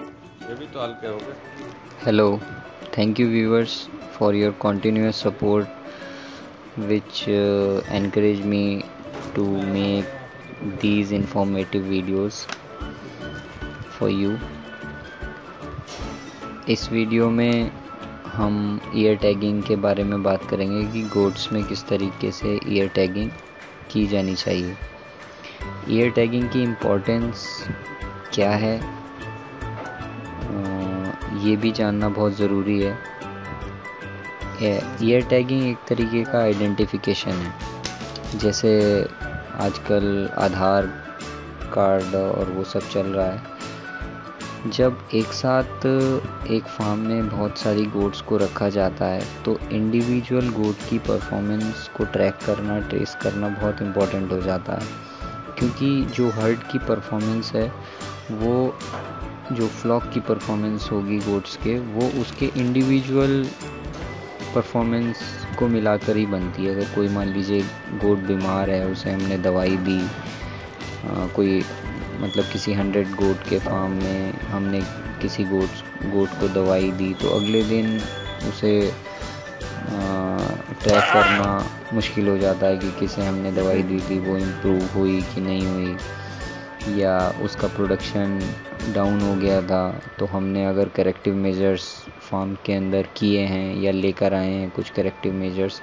ये भी तो हल्के हो गए। Hello, thank you viewers for your continuous support which encourage me to make these informative videos for you. इस वीडियो में हम ईयर टैगिंग के बारे में बात करेंगे कि गोट्स में किस तरीके से ईयर टैगिंग की जानी चाहिए। ईयर टैगिंग की इम्पोर्टेंस क्या है ये भी जानना बहुत ज़रूरी है। ईयर टैगिंग एक तरीके का आइडेंटिफिकेशन है। जैसे आजकल आधार कार्ड और वो सब चल रहा है। जब एक साथ एक फार्म में बहुत सारी गोट्स को रखा जाता है तो इंडिविजुअल गोट की परफॉर्मेंस को ट्रैक करना, ट्रेस करना बहुत इम्पोर्टेंट हो जाता है, क्योंकि जो हर्ड की परफॉर्मेंस है वो जो फ्लॉक की परफॉर्मेंस होगी गोट्स के, वो उसके इंडिविजुअल परफॉर्मेंस को मिलाकर ही बनती है। अगर कोई मान लीजिए गोट बीमार है, उसे हमने दवाई दी, कोई मतलब किसी 100 गोट के फार्म में हमने किसी गोट को दवाई दी, तो अगले दिन उसे ट्रैक करना मुश्किल हो जाता है कि किसे हमने दवाई दी थी, वो इम्प्रूव हुई कि नहीं हुई, या उसका प्रोडक्शन डाउन हो गया था। तो हमने अगर करेक्टिव मेजर्स फार्म के अंदर किए हैं या लेकर आए हैं कुछ करेक्टिव मेजर्स,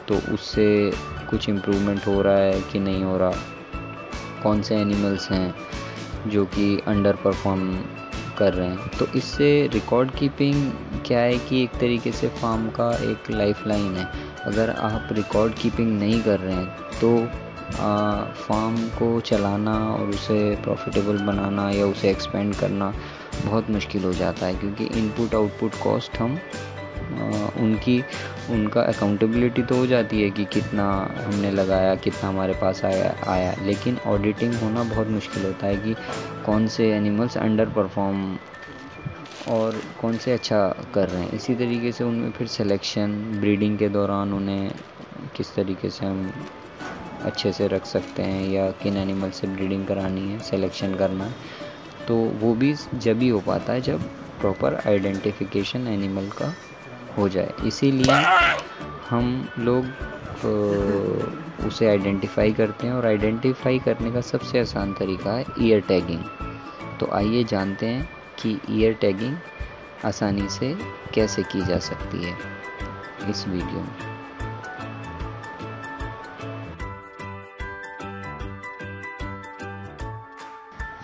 तो उससे कुछ इम्प्रूवमेंट हो रहा है कि नहीं हो रहा, कौन से एनिमल्स हैं जो कि अंडर परफॉर्म कर रहे हैं। तो इससे रिकॉर्ड कीपिंग क्या है कि एक तरीके से फार्म का एक लाइफलाइन है। अगर आप रिकॉर्ड कीपिंग नहीं कर रहे हैं तो फार्म को चलाना और उसे प्रॉफिटेबल बनाना या उसे एक्सपेंड करना बहुत मुश्किल हो जाता है, क्योंकि इनपुट आउटपुट कॉस्ट हम उनका अकाउंटेबिलिटी तो हो जाती है कि कितना हमने लगाया, कितना हमारे पास आया, लेकिन ऑडिटिंग होना बहुत मुश्किल होता है कि कौन से एनिमल्स अंडर परफॉर्म और कौन से अच्छा कर रहे हैं। इसी तरीके से उनमें फिर सिलेक्शन, ब्रीडिंग के दौरान उन्हें किस तरीके से हम अच्छे से रख सकते हैं या किन एनिमल से ब्रीडिंग करानी है, सिलेक्शन करना है, तो वो भी जब ही हो पाता है जब प्रॉपर आइडेंटिफिकेशन एनिमल का हो जाए। इसीलिए हम लोग उसे आइडेंटिफाई करते हैं, और आइडेंटिफाई करने का सबसे आसान तरीका है ईयर टैगिंग। तो आइए जानते हैं कि ईयर टैगिंग आसानी से कैसे की जा सकती है इस वीडियो में।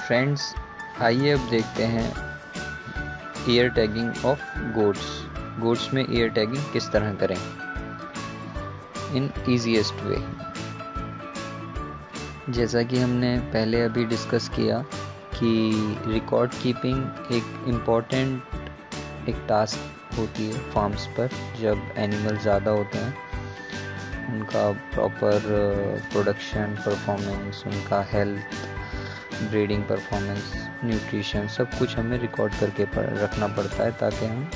फ्रेंड्स, आइए अब देखते हैं ईयर टैगिंग ऑफ गोट्स में ईयर टैगिंग किस तरह करें इन ईजीएस्ट वे। जैसा कि हमने पहले अभी डिस्कस किया कि रिकॉर्ड कीपिंग एक इम्पॉर्टेंट एक टास्क होती है फार्म्स पर। जब एनिमल ज़्यादा होते हैं, उनका प्रॉपर प्रोडक्शन परफॉर्मेंस, उनका हेल्थ, ब्रीडिंग परफॉर्मेंस, न्यूट्रिशन, सब कुछ हमें रिकॉर्ड करके रखना पड़ता है, ताकि हम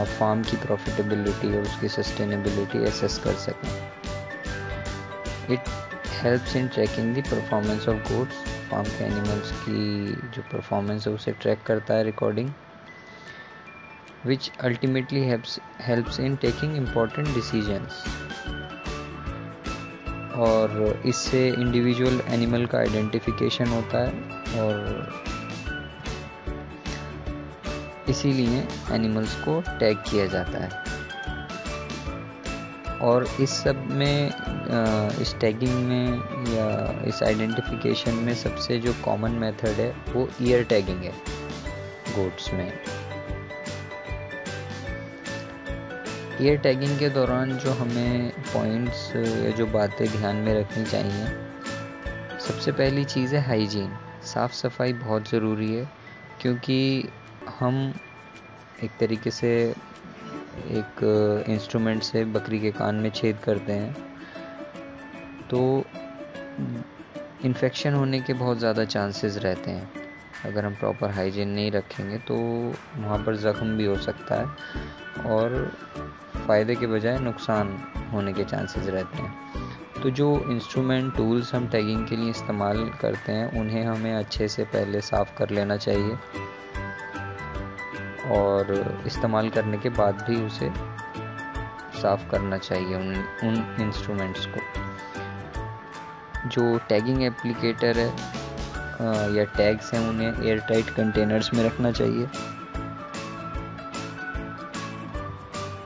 फार्म की प्रॉफिटेबिलिटी और उसकी सस्टेनेबिलिटी असेस कर सकें। It helps in tracking the performance of goats. Farm के एनिमल्स की जो परफॉर्मेंस है उसे ट्रैक करता है recording, which ultimately helps in taking important decisions. और इससे इंडिविजुअल एनिमल का आइडेंटिफिकेशन होता है, और इसीलिए एनिमल्स को टैग किया जाता है। और इस सब में, इस टैगिंग में या इस आइडेंटिफिकेशन में सबसे जो कॉमन मेथड है वो ईयर टैगिंग है गोट्स में। ईयर टैगिंग के दौरान जो हमें पॉइंट्स या जो बातें ध्यान में रखनी चाहिए, सबसे पहली चीज़ है हाइजीन। साफ़ सफाई बहुत ज़रूरी है, क्योंकि हम एक तरीके से एक इंस्ट्रूमेंट से बकरी के कान में छेद करते हैं, तो इन्फेक्शन होने के बहुत ज़्यादा चांसेस रहते हैं। अगर हम प्रॉपर हाइजीन नहीं रखेंगे तो वहाँ पर ज़ख्म भी हो सकता है और फ़ायदे के बजाय नुकसान होने के चांसेस रहते हैं। तो जो इंस्ट्रूमेंट टूल्स हम टैगिंग के लिए इस्तेमाल करते हैं उन्हें हमें अच्छे से पहले साफ़ कर लेना चाहिए और इस्तेमाल करने के बाद भी उसे साफ़ करना चाहिए उन इंस्ट्रूमेंट्स को। जो टैगिंग एप्लीकेटर है या टैग्स हैं उन्हें एयर टाइट कंटेनर्स में रखना चाहिए।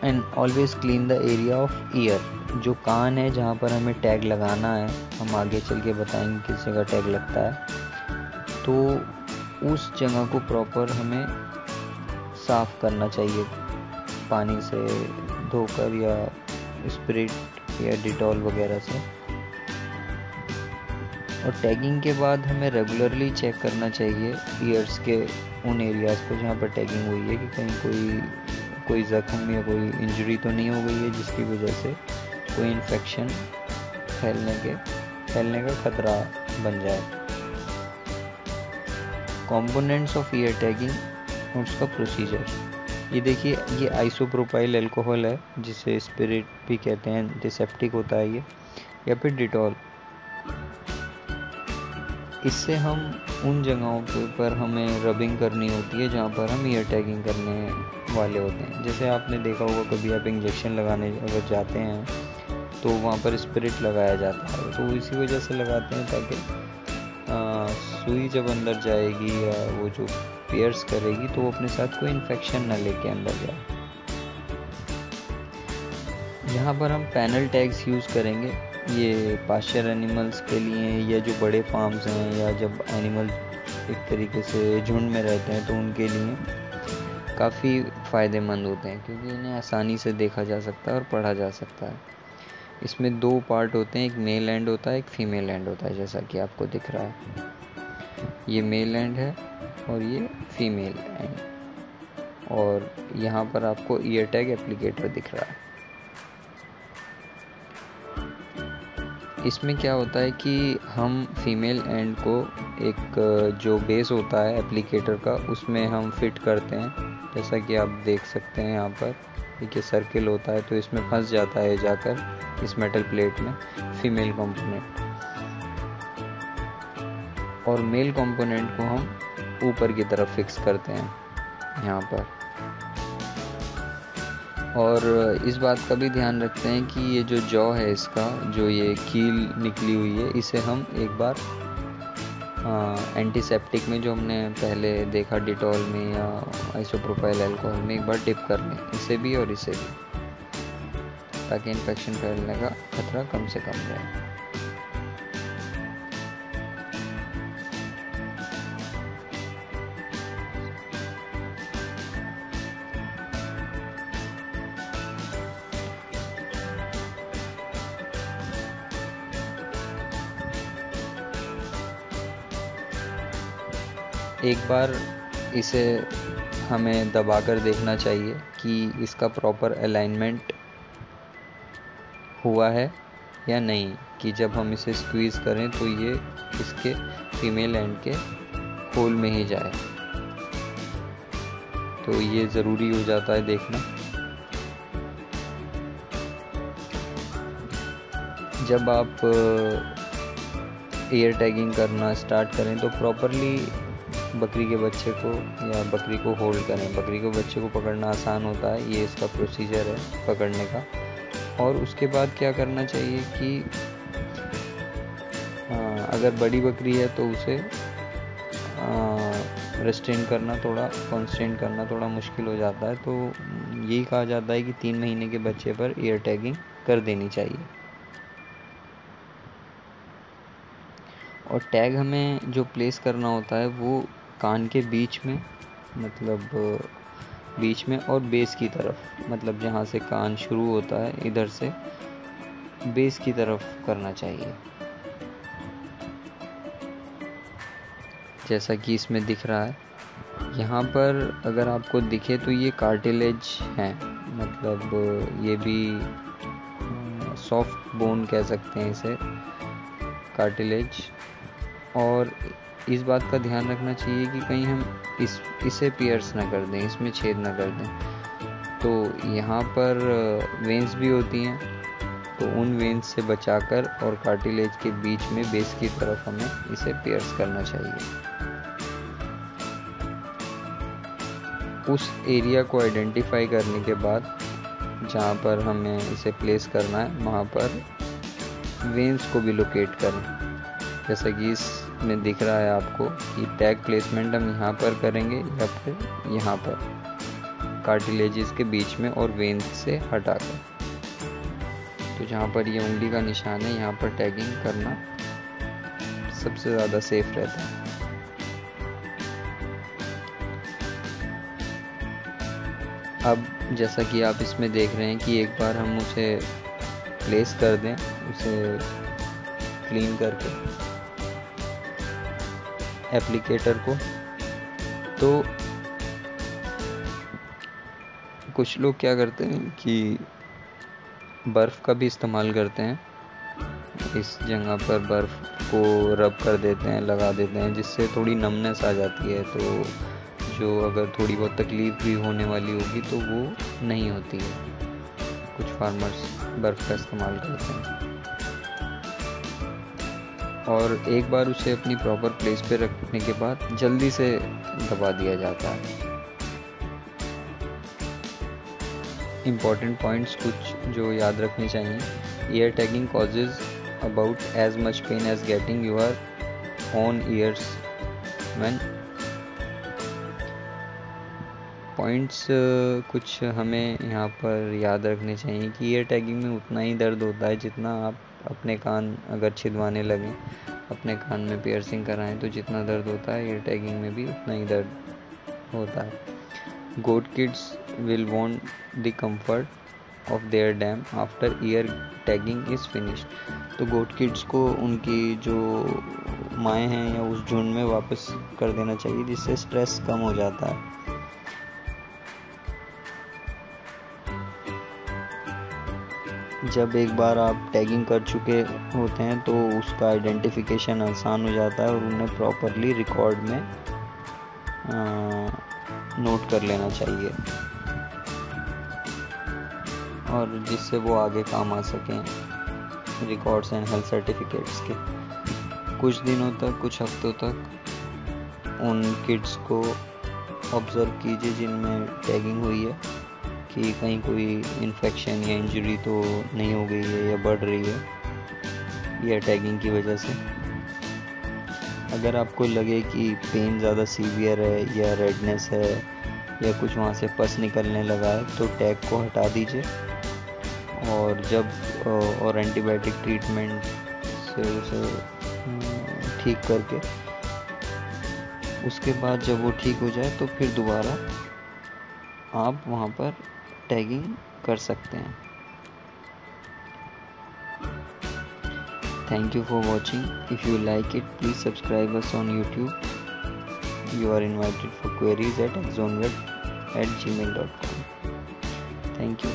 And always clean the area of year, जो कान है जहाँ पर हमें टैग लगाना है, हम आगे चल के बताएंगे किस जगह टैग लगता है, तो उस जगह को प्रॉपर हमें साफ़ करना चाहिए पानी से धोकर या स्पिरिट या डिटॉल वगैरह से। और टैगिंग के बाद हमें रेगुलरली चेक करना चाहिए ईयर्स के उन एरियाज़ को जहाँ पर टैगिंग हुई है कि कहीं कोई ज़ख्म या कोई इंजरी तो नहीं हो गई है जिसकी वजह से कोई इन्फेक्शन फैलने का खतरा बन जाए। कंपोनेंट्स ऑफ ईयर टैगिंग और उसका प्रोसीजर, ये देखिए, ये आइसोप्रोपाइल अल्कोहल है जिसे स्पिरिट भी कहते हैं, एंटीसेप्टिक होता है ये, या फिर डिटॉल। इससे हम उन जगहों पर हमें रबिंग करनी होती है जहाँ पर हम ईयर टैगिंग करने वाले होते हैं। जैसे आपने देखा होगा कभी आप इंजेक्शन लगाने अगर जाते हैं तो वहाँ पर स्पिरिट लगाया जाता है, तो इसी वजह से लगाते हैं ताकि सुई जब अंदर जाएगी या वो जो पियर्स करेगी तो वो अपने साथ कोई इन्फेक्शन ना लेके अंदर जाए। यहाँ पर हम पैनल टैग्स यूज़ करेंगे, ये पास्चर एनिमल्स के लिए या जो बड़े फार्म्स हैं या जब एनिमल एक तरीके से झुंड में रहते हैं तो उनके लिए काफ़ी फ़ायदेमंद होते हैं क्योंकि इन्हें आसानी से देखा जा सकता है और पढ़ा जा सकता है। इसमें दो पार्ट होते हैं, एक मेल एंड होता है, एक फीमेल एंड होता है, जैसा कि आपको दिख रहा है। ये मेल एंड है और ये फीमेल एंड, और यहाँ पर आपको ईयर टैग एप्लीकेटर दिख रहा है। इसमें क्या होता है कि हम फीमेल एंड को एक जो बेस होता है एप्लीकेटर का उसमें हम फिट करते हैं, जैसा कि आप देख सकते हैं यहाँ पर एक सर्किल होता है तो इसमें फंस जाता है जाकर इस मेटल प्लेट में फीमेल कंपोनेंट, और मेल कंपोनेंट को हम ऊपर की तरफ फिक्स करते हैं यहाँ पर। और इस बात का भी ध्यान रखते हैं कि ये जो जॉ है इसका, जो ये कील निकली हुई है, इसे हम एक बार एंटीसेप्टिक में जो हमने पहले देखा डिटॉल में या आइसोप्रोपाइल अल्कोहल में एक बार डिप कर लें, इसे भी और इसे भी, ताकि इन्फेक्शन फैलने का खतरा कम से कम रहे। एक बार इसे हमें दबाकर देखना चाहिए कि इसका प्रॉपर अलाइनमेंट हुआ है या नहीं, कि जब हम इसे स्क्वीज़ करें तो ये इसके फीमेल एंड के होल में ही जाए, तो ये ज़रूरी हो जाता है देखना। जब आप ईयर टैगिंग करना स्टार्ट करें तो प्रॉपरली बकरी के बच्चे को या बकरी को होल्ड करें। बकरी के बच्चे को पकड़ना आसान होता है, ये इसका प्रोसीजर है पकड़ने का। और उसके बाद क्या करना चाहिए कि अगर बड़ी बकरी है तो उसे रेस्ट्रेन करना कॉन्स्ट्रेन करना थोड़ा मुश्किल हो जाता है, तो यही कहा जाता है कि 3 महीने के बच्चे पर ईयर टैगिंग कर देनी चाहिए। और टैग हमें जो प्लेस करना होता है वो कान के बीच में, मतलब बीच में और बेस की तरफ, मतलब जहाँ से कान शुरू होता है इधर से बेस की तरफ करना चाहिए, जैसा कि इसमें दिख रहा है। यहाँ पर अगर आपको दिखे तो ये कार्टिलेज है, मतलब ये भी सॉफ्ट बोन कह सकते हैं इसे, कार्टिलेज। और इस बात का ध्यान रखना चाहिए कि कहीं हम इसे पियर्स ना कर दें, इसमें छेद ना कर दें। तो यहाँ पर वेंस भी होती हैं तो उन वेन्स से बचाकर और कार्टिलेज के बीच में बेस की तरफ हमें इसे पियर्स करना चाहिए। उस एरिया को आइडेंटिफाई करने के बाद जहाँ पर हमें इसे प्लेस करना है वहाँ पर वेन्स को भी लोकेट करें। जैसा कि इसमें दिख रहा है आपको कि टैग प्लेसमेंट हम यहाँ पर करेंगे या फिर यहाँ पर कार्टिलेजेस के बीच में और वेन्स से हटाकर। तो जहाँ पर ये उंगली का निशान है यहाँ पर टैगिंग करना सबसे ज़्यादा सेफ रहता है। अब जैसा कि आप इसमें देख रहे हैं कि एक बार हम उसे प्लेस कर दें, उसे क्लीन करके एप्लीकेटर को, तो कुछ लोग क्या करते हैं कि बर्फ़ का भी इस्तेमाल करते हैं। इस जगह पर बर्फ़ को रब कर देते हैं, लगा देते हैं, जिससे थोड़ी नमनेस आ जाती है। तो जो अगर थोड़ी बहुत तकलीफ़ भी होने वाली होगी तो वो नहीं होती है। कुछ फार्मर्स बर्फ़ का इस्तेमाल करते हैं और एक बार उसे अपनी प्रॉपर प्लेस पे रखने के बाद जल्दी से दबा दिया जाता है। इम्पॉर्टेंट पॉइंट्स कुछ जो याद रखने चाहिए। Ear tagging causes about as much pain as getting your own ears when. Points कुछ हमें यहाँ पर याद रखने चाहिए कि ईयर टैगिंग में उतना ही दर्द होता है जितना आप अपने कान अगर छिदवाने लगें, अपने कान में पियर्सिंग कराएं तो जितना दर्द होता है ईयर टैगिंग में भी उतना ही दर्द होता है। Goat kids will want the comfort of their dam after ear tagging is finished. तो गोट किड्स को उनकी जो माएँ हैं या उस झुंड में वापस कर देना चाहिए, जिससे स्ट्रेस कम हो जाता है। जब एक बार आप टैगिंग कर चुके होते हैं तो उसका आइडेंटिफिकेशन आसान हो जाता है और उन्हें प्रॉपरली रिकॉर्ड में नोट कर लेना चाहिए, और जिससे वो आगे काम आ सकें रिकॉर्ड्स एंड हेल्थ सर्टिफिकेट्स के। कुछ दिनों तक, कुछ हफ्तों तक उन किड्स को ऑब्ज़र्व कीजिए जिनमें टैगिंग हुई है कि कहीं कोई इन्फेक्शन या इंजरी तो नहीं हो गई है या बढ़ रही है या टैगिंग की वजह से। अगर आपको लगे कि पेन ज़्यादा सीवियर है या रेडनेस है या कुछ वहाँ से पस निकलने लगा है तो टैग को हटा दीजिए, और जब और एंटीबायोटिक ट्रीटमेंट से उसे ठीक करके उसके बाद जब वो ठीक हो जाए तो फिर दोबारा आप वहाँ पर टैगिंग कर सकते हैं। Thank you for watching. If you like it, please subscribe us on YouTube. You are invited for queries at axonweb@gmail.com. Thank you.